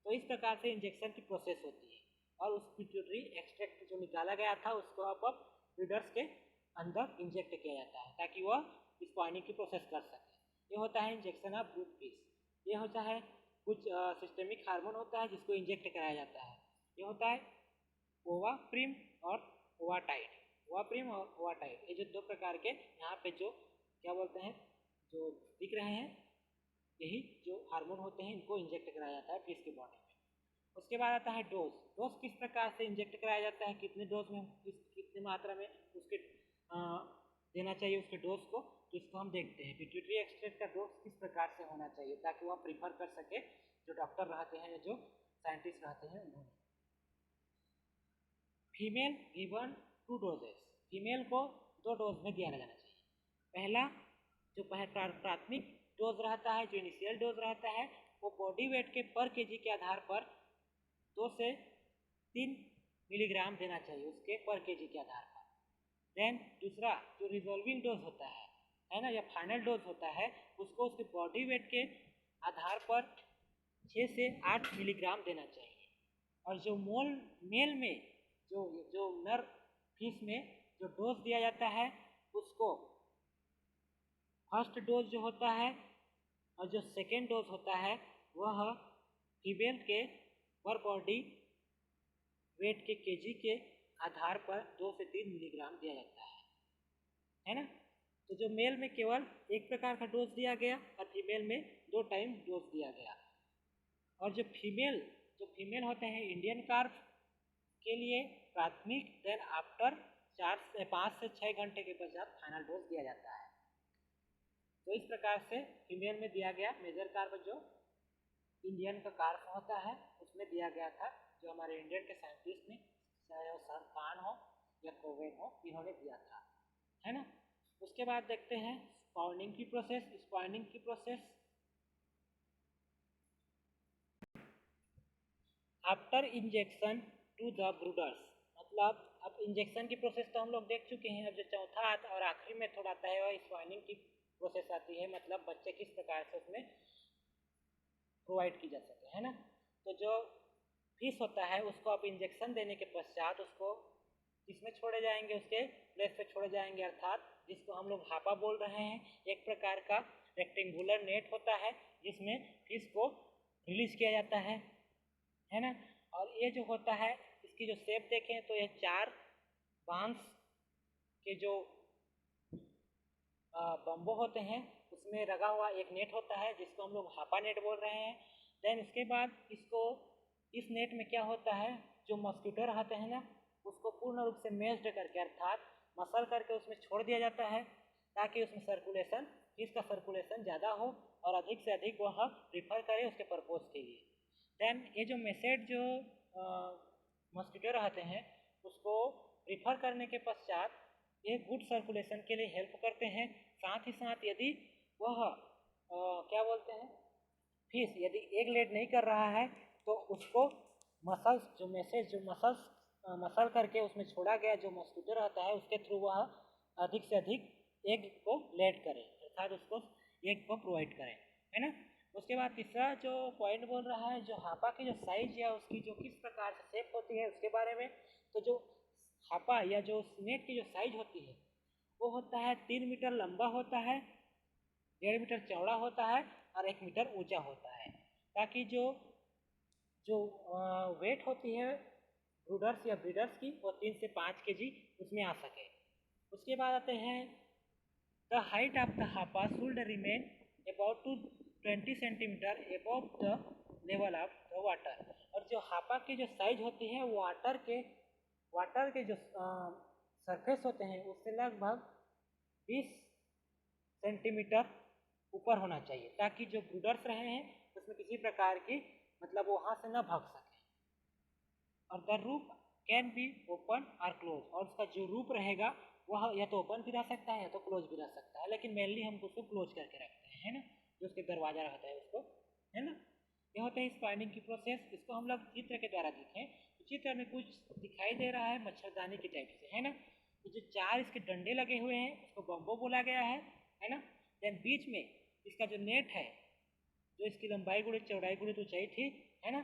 S1: तो इस प्रकार से इंजेक्शन की प्रोसेस होती है और उस पिट्यूटरी एक्सट्रैक्ट जो निकाला गया था उसको अब ब्रीडर्स के अंदर इंजेक्ट किया जाता है ताकि वह स्पॉइनिंग की प्रोसेस कर सके। ये होता है इंजेक्शन ऑफ ब्रूड फिश। ये होता है कुछ सिस्टेमिक हार्मोन होता है जिसको इंजेक्ट कराया जाता है। ये होता है ओवा प्रिम और ओवाटाइड। ओवा प्रिम और ओवाटाइड ये जो दो प्रकार के यहाँ पे जो क्या बोलते हैं जो दिख रहे हैं, यही जो हार्मोन होते हैं इनको इंजेक्ट कराया जाता है फिश की बॉडी में। उसके बाद आता है डोज। डोज किस प्रकार से इंजेक्ट कराया जाता है, कितने डोज में, कितनी मात्रा में उसके देना चाहिए उसके डोज को, तो इसको हम देखते हैं। पिट्यूटरी एक्सट्रैक्ट का डोज किस प्रकार से होना चाहिए ताकि वह प्रीफर कर सके जो डॉक्टर रहते हैं, जो साइंटिस्ट रहते हैं उन्होंने। Female given 2 doses. फीमेल को 2 डोज में दिया जाना चाहिए। पहला जो प्राथमिक डोज रहता है, जो इनिशियल डोज रहता है, वो बॉडी वेट के पर केजी के आधार पर 2 से 3 मिलीग्राम देना चाहिए उसके पर केजी के आधार पर। देन दूसरा जो रिजॉल्विंग डोज होता है ना, या फाइनल डोज होता है, उसको उसके बॉडी वेट के आधार पर 6 से 8 मिलीग्राम देना चाहिए। और जो मेल में जो नर फिश में जो डोज दिया जाता है उसको फर्स्ट डोज जो होता है और जो सेकेंड डोज होता है वह फीमेल के पर बॉडी वेट के केजी के आधार पर 2 से 3 मिलीग्राम दिया जाता है ना। तो जो मेल में केवल एक प्रकार का डोज दिया गया और फीमेल में 2 टाइम डोज दिया गया। और जो फीमेल होते हैं इंडियन कार्प के लिए प्राथमिक, देन आफ्टर 5 से 6 घंटे के पश्चात फाइनल डोज दिया जाता है। तो इस प्रकार से फीमेल में दिया गया मेजर कार्प जो इंडियन का कार्प होता है उसमें दिया गया था, जो हमारे इंडियन के साइंटिस्ट ने, चाहे वो सर खान हो या कोवेन हो, इन्होंने दिया था, है ना। उसके बाद देखते हैं स्पॉइनिंग की process. After injection to the breeders, मतलब अब इंजेक्शन की प्रोसेस तो हम लोग देख चुके हैं। अब जो चौथा और आखिरी मेथड आता है वह स्पॉइनिंग की प्रोसेस आती है, मतलब बच्चे किस प्रकार से उसमें प्रोवाइड की जा सके, है ना। तो जो फिश होता है उसको आप इंजेक्शन देने के पश्चात उसको किसमें छोड़े जाएंगे, उसके प्लेस पे छोड़े जाएंगे, अर्थात जिसको हम लोग हापा बोल रहे हैं। एक प्रकार का रेक्टेंगुलर नेट होता है जिसमें फिश को रिलीज किया जाता है ना। और ये जो होता है इसकी जो शेप देखें तो ये 4 बांस के जो बम्बो होते हैं उसमें लगा हुआ एक नेट होता है जिसको हम लोग हापा नेट बोल रहे हैं। देन उसके बाद इस नेट में क्या होता है, जो मॉस्किटो रहते हैं ना उसको पूर्ण रूप से मेस्ड करके अर्थात मसल करके उसमें छोड़ दिया जाता है ताकि उसमें सर्कुलेशन, फिश का सर्कुलेशन ज़्यादा हो और अधिक से अधिक वह प्रीफर करे उसके पर्पज़ के लिए। देन ये जो मेसेड जो मॉस्किटो रहते हैं उसको प्रीफर करने के पश्चात ये गुड सर्कुलेशन के लिए हेल्प करते हैं। साथ ही साथ यदि वह क्या बोलते हैं फिश यदि एग लेड नहीं कर रहा है तो उसको मसल करके उसमें छोड़ा गया जो मॉस्किटो रहता है उसके थ्रू वह अधिक से अधिक एग को लेड करे, अर्थात उसको एग को प्रोवाइड करें, है ना। उसके बाद तीसरा जो पॉइंट बोल रहा है जो हापा की जो साइज या उसकी जो किस प्रकार से शेप होती है उसके बारे में। तो जो हापा या जो स्नेक की जो साइज होती है वो होता है 3 मीटर लंबा होता है, 1.5 मीटर चौड़ा होता है और 1 मीटर ऊंचा होता है, ताकि जो जो वेट होती है ब्रूडर्स या ब्रीडर्स की वो 3 से 5 kg उसमें आ सके। उसके बाद आते हैं the height of the Hapa should remain about 20 centimetre above the level of the water. और जो हापा की जो साइज होती है वाटर के जो सरफेस होते हैं उससे लगभग 20 सेंटीमीटर ऊपर होना चाहिए, ताकि जो ब्रूडर्स रहे हैं उसमें किसी प्रकार की मतलब वहाँ से न भाग सके। और द रूप कैन बी ओपन और क्लोज, और उसका जो रूप रहेगा वह या तो ओपन भी रह सकता है या तो क्लोज भी रह सकता है, लेकिन मेनली हम उसको क्लोज करके रखते हैं, है ना, जो उसके दरवाजा रहता है उसको, है ना। ये होता है स्पाइनिंग की प्रोसेस। इसको हम लोग चित्र के द्वारा देखें तो चित्र में कुछ दिखाई दे रहा है मच्छरदानी के टाइप से, है ना। तो जो 4 इसके डंडे लगे हुए हैं उसको बम्बो बोला गया है ना। देन बीच में इसका जो नेट है जो इसकी लंबाई गुणे चौड़ाई गुणे ऊंचाई थी, है ना,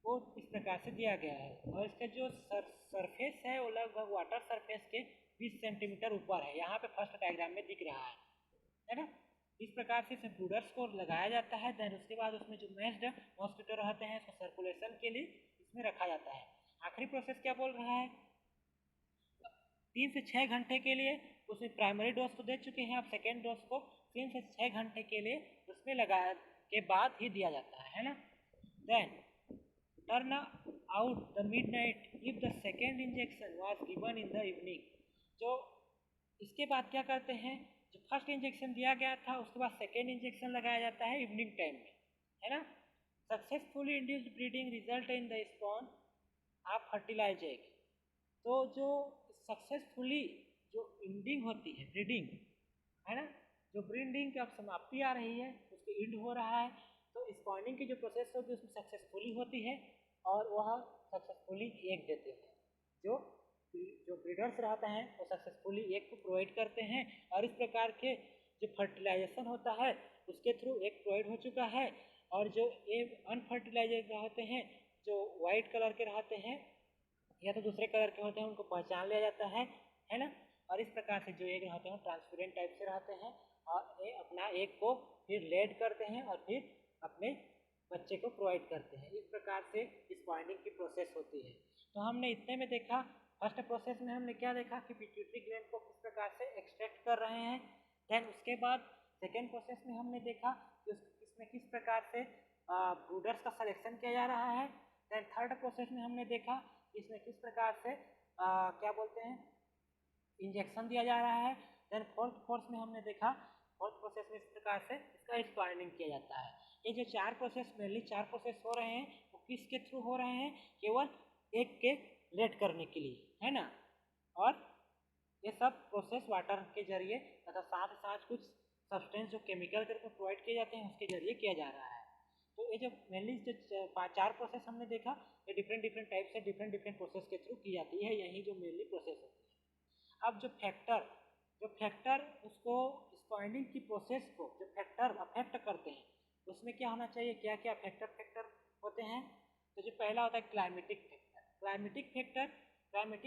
S1: वो इस प्रकार से दिया गया है। और इसका जो सरफेस है वो लगभग वाटर सरफेस के 20 सेंटीमीटर ऊपर है, यहाँ पे फर्स्ट डायग्राम में दिख रहा है ना। इस प्रकार से इसे ब्रूडर्स को लगाया जाता है। देन उसके बाद उसमें जो मैच्ड मॉस्किटो रहते हैं उसको सर्कुलेशन के लिए इसमें रखा जाता है। आखिरी प्रोसेस क्या बोल रहा है, 3 से 6 घंटे के लिए उसमें प्राइमरी डोज तो दे चुके हैं, अब सेकेंड डोज को 3 से 6 घंटे के लिए उसमें लगा के बाद ही दिया जाता है ना। Then turn out the midnight if the second injection was given in the evening. जो इसके बाद क्या करते हैं, जो फर्स्ट इंजेक्शन दिया गया था उसके बाद सेकेंड इंजेक्शन लगाया जाता है इवनिंग टाइम में, है ना। Successfully induced breeding result in the spawn of fertilize egg. तो जो सक्सेसफुली जो इंडिंग होती है ब्रीडिंग, है ना, जो ब्रीडिंग की अब समाप्ति आ रही है उसकी इंड हो रहा है, तो स्पॉनिंग की जो प्रोसेस होगी उसमें सक्सेसफुली होती है और वह सक्सेसफुली एग देते हैं। जो ब्रीडर्स रहते हैं वो सक्सेसफुली एग को प्रोवाइड करते हैं और इस प्रकार के जो फर्टिलाइजेशन होता है उसके थ्रू एग प्रोवाइड हो चुका है। और जो एग अनफर्टिलाइजेड रहते हैं जो वाइट कलर के रहते हैं या तो दूसरे कलर के होते हैं उनको पहचान लिया जाता है ना। और इस प्रकार से जो एग रहते हैं ट्रांसपेरेंट टाइप से रहते हैं और ये अपना एग को फिर लेड करते हैं और फिर अपने बच्चे को प्रोवाइड करते हैं। इस प्रकार से स्पॉइनिंग की प्रोसेस होती है। तो हमने इतने में देखा, फर्स्ट प्रोसेस में हमने क्या देखा कि पिट्यूटरी ग्लैंड को किस प्रकार से एक्सट्रैक्ट कर रहे हैं। देन उसके बाद सेकेंड प्रोसेस में हमने देखा कि इसमें किस प्रकार से ब्रूडर्स का सिलेक्शन किया जा रहा है। देन थर्ड प्रोसेस में हमने देखा इसमें किस प्रकार से क्या बोलते हैं इंजेक्शन दिया जा रहा है। देन फोर्थ में हमने देखा फोर्थ प्रोसेस में इस प्रकार से इसका स्पॉइनिंग किया जाता है। ये जो 4 प्रोसेस मेनली 4 प्रोसेस हो रहे हैं वो किसके थ्रू हो रहे हैं, केवल एग के लेट करने के लिए, है ना। और ये सब प्रोसेस वाटर के जरिए तथा साथ ही साथ कुछ सब्सटेंस जो केमिकल करके प्रोवाइड किए जाते हैं उसके जरिए किया जा रहा है। तो ये जो मेनली जो 4 प्रोसेस हमने देखा ये डिफरेंट टाइप से डिफरेंट प्रोसेस के थ्रू की जाती है, यही जो मेनली प्रोसेस होती है। अब जो फैक्टर उसको स्पॉइलिंग की प्रोसेस को जो फैक्टर अफेक्ट करते हैं उसमें क्या होना चाहिए, क्या क्या फैक्टर होते हैं। तो जो पहला होता है क्लाइमेटिक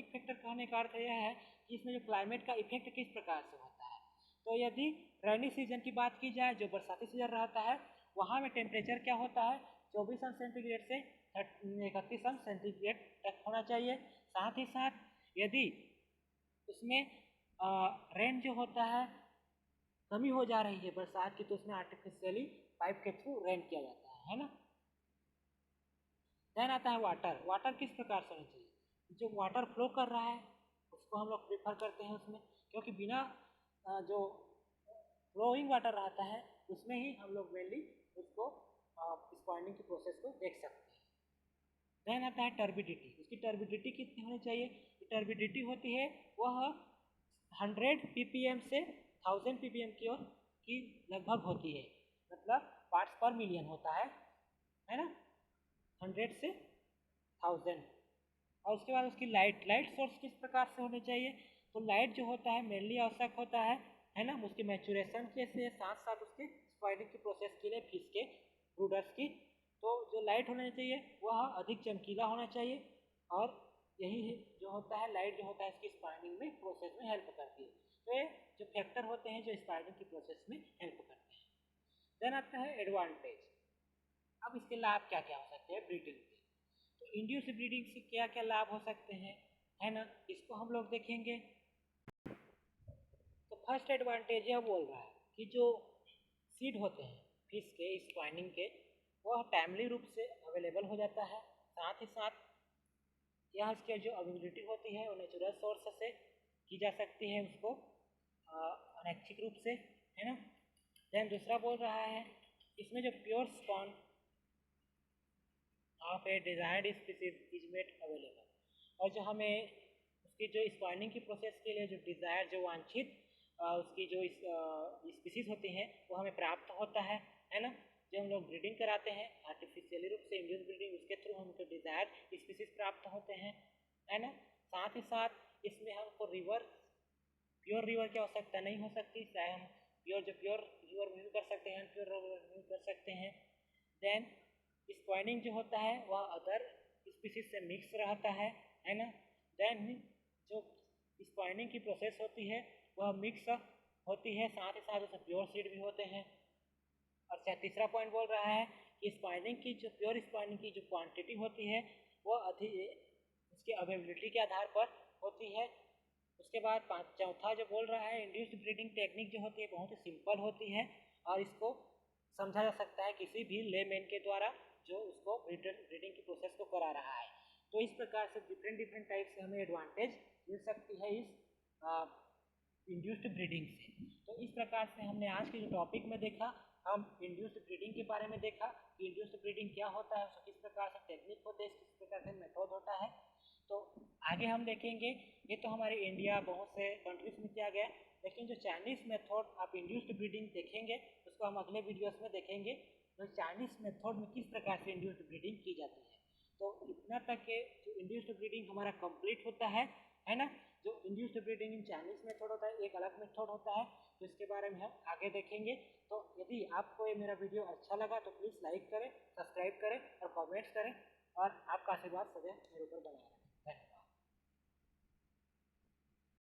S1: फैक्टर कहने का अर्थ यह है कि इसमें जो क्लाइमेट का इफेक्ट किस प्रकार से होता है। तो यदि रेनी सीजन की बात की जाए जो बरसाती सीजन रहता है वहाँ में टेम्परेचर क्या होता है 24 अंश सेंटीग्रेड से 31 अंश सेंटीग्रेड तक होना चाहिए। साथ ही साथ यदि उसमें रेन जो होता है कमी हो जा रही है बरसात की तो उसमें आर्टिफिशियली पाइप के थ्रू रेन किया जाता है ना। देन आता है वाटर किस प्रकार से होना चाहिए, जो वाटर फ्लो कर रहा है उसको हम लोग प्रेफर करते हैं उसमें, क्योंकि बिना जो फ्लोइंग वाटर रहता है उसमें ही हम लोग मेनली उसको स्पॉइलिंग की प्रोसेस को देख सकते हैं। देन आता है टर्बिडिटी, उसकी टर्बिडिटी कितनी होनी चाहिए, टर्बिडिटी होती है वह 100 ppm से 1000 ppm की लगभग होती है, मतलब पार्ट्स पर मिलियन होता है ना, 100 से 1000। और उसके बाद उसकी लाइट सोर्स किस प्रकार से होने चाहिए, तो लाइट जो होता है मेनली आवश्यक होता है ना, उसके मैचुरेशन के से साथ साथ उसके स्पाइनिंग की प्रोसेस के लिए फिश के ब्रूडर्स की। तो जो लाइट होना चाहिए वह अधिक चमकीला होना चाहिए, और यही जो होता है लाइट जो होता है इसकी स्पाइनिंग में प्रोसेस में हेल्प करती है। तो ये जो फैक्टर होते हैं जो स्पाइनिंग की प्रोसेस में हेल्प करते हैं। देन आता है एडवांटेज। अब इसके लाभ क्या क्या हो सकते हैं ब्रीडिंग के, तो इंड्यूस ब्रीडिंग से क्या क्या लाभ हो सकते हैं, है ना, इसको हम लोग देखेंगे। तो फर्स्ट एडवांटेज यह बोल रहा है कि जो सीड होते हैं फिश के स्पाइनिंग के वह टाइमली रूप से अवेलेबल हो जाता है। साथ ही साथ यह इसकी जो अवेलेबिलिटी होती है वो नेचुरल सोर्स से की जा सकती है उसको अनैच्छिक रूप से, है ना। देन दूसरा बोल रहा है इसमें जो pure spawn of A desired species is made available, और जो हमें उसकी जो स्पॉनिंग की प्रोसेस के लिए जो डिज़ायर जो वांछित उसकी जो स्पीसीज होती हैं वो हमें प्राप्त होता है ना। जो हम लोग ब्रीडिंग कराते हैं आर्टिफिशियली रूप से इंड्यूस ब्रीडिंग, उसके थ्रू हमको डिज़ायर स्पीसीज प्राप्त होते हैं, है ना। साथ ही साथ इसमें हमको प्योर रिवर की आवश्यकता नहीं हो सकती, चाहे हम प्योर रिवर यूज कर सकते हैं, प्योर रिवर यूज कर सकते हैं। देन स्पॉइनिंग जो होता है वह अदर स्पीसीज से मिक्स रहता है ना। देन जो स्पॉइनिंग की प्रोसेस होती है वह मिक्स होती है, साथ ही साथ उसमें प्योर सीड भी होते हैं। और तीसरा पॉइंट बोल रहा है कि स्पॉइनिंग की जो प्योर स्पॉइनिंग की जो क्वांटिटी होती है वो अधिक उसके अवेलेबिलिटी के आधार पर होती है। उसके बाद चौथा जो बोल रहा है इंड्यूस्ड ब्रीडिंग टेक्निक जो होती है बहुत ही सिंपल होती है, और इसको समझा जा सकता है किसी भी लेमैन के द्वारा जो उसको ब्रीडिंग की प्रोसेस को करा रहा है। तो इस प्रकार से डिफरेंट टाइप से हमें एडवांटेज मिल सकती है इस इंड्यूस्ड ब्रीडिंग से। तो इस प्रकार से हमने आज के जो टॉपिक में देखा, हम इंड्यूस्ड ब्रीडिंग के बारे में देखा कि इंड्यूस्ड ब्रीडिंग क्या होता है, उसको किस प्रकार से टेक्निक होते हैं, किस प्रकार से मेथड होता है। तो आगे हम देखेंगे, ये तो हमारे इंडिया बहुत से कंट्रीज में किया गया, लेकिन जो चाइनीज़ मेथड आप इंड्यूस्ड ब्रीडिंग देखेंगे उसको हम अगले वीडियोस में देखेंगे, तो चाइनीज़ मेथड में किस प्रकार से इंड्यूस्ड ब्रीडिंग की जाती है। तो इतना तक के जो इंड्यूस्ड ब्रीडिंग हमारा कंप्लीट होता है ना। जो इंड्यूस्ड ब्रीडिंग इन चाइनीज़ मेथड होता है एक अलग मेथड होता है, तो इसके बारे में हम आगे देखेंगे। तो यदि आपको ये मेरा वीडियो अच्छा लगा तो प्लीज़ लाइक करें, सब्सक्राइब करें और कमेंट्स करें, और आपका आशीर्वाद सदैव मेरे ऊपर बना रहे। धन्यवाद।